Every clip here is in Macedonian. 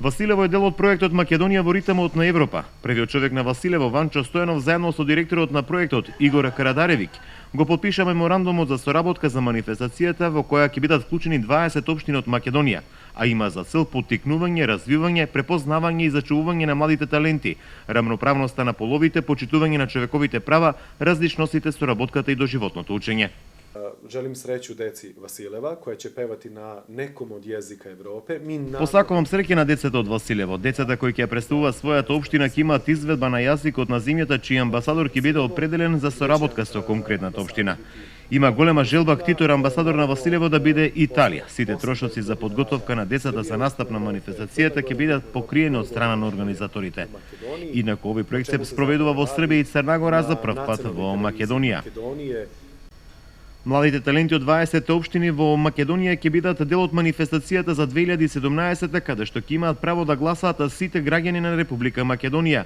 Василево е дел од проектот Македонија во ритмот на Европа. Првиот човек на Василево, Ванчо Стојанов, заедно со директорот на проектот Игор Карадаревик, го подпиша меморандумот за соработка за манифестацијата во која ќе бидат вклучени 20 општини од Македонија, а има за цел поттикнување, развивање, препознавање и зачувување на младите таленти, рамноправноста на половите, почитување на човековите права, различностите, соработката и доживотното учење. Želim sreću deci Vasileva koja će pevati na nekom od jezika Evrope. Посакувам среќа на децата од Василево. Децата кои ќе представуваат својата општина ќе имаат изведба на јазикот на земјата, чиј амбасадор ќе биде определен за соработка со конкретната општина. Има голема желба актитор амбасадор на Василево да биде Италија. Сите трошоци за подготовка на децата за настап на манифестацијата ќе бидат покриени од страна на организаторите. Инаку овој проект се спроведува во Србија и Црна Гора за прв пат во Македонија. Младите таленти од 20 општини во Македонија ќе бидат дел од манифестацијата за 2017 каде што ќе имаат право да гласаат сите граѓани на Република Македонија.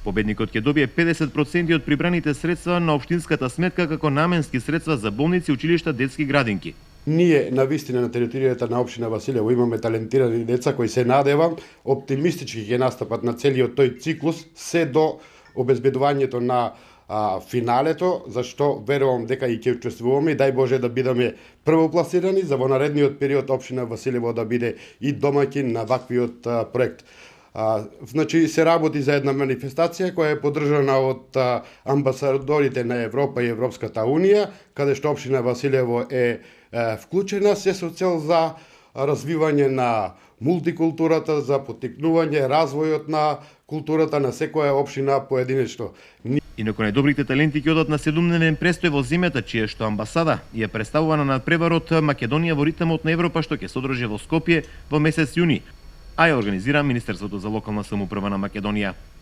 Победникот ќе добие 50% од прибраните средства на општинската сметка како наменски средства за болници, училишта, детски градинки. Ние на вистина на територијата на општина Василево имаме талентирани деца кои се надевам оптимистички ќе настапат на целиот тој циклус се до обезбедувањето на финалето, зашто верувам дека и ќе учествуваме и дај Боже да бидеме првопласирани за во наредниот период општина Василево да биде и домаќин на ваквиот проект. Значи се работи за една манифестација која е поддржана од амбасадорите на Европа и Европската Унија, каде што општина Василево е вклучена се со цел за развивање на мултикултурата, за поттикнување развојот на културата на секоја општина поединечно. Инаку најдобрите таленти ќе одат на 7-дневен престој во земјата, чија што амбасада ја представува на преварот Македонија во ритмот на Европа, што ќе се одржи во Скопје во месец јуни, а ја организира Министерството за локална самоуправа на Македонија.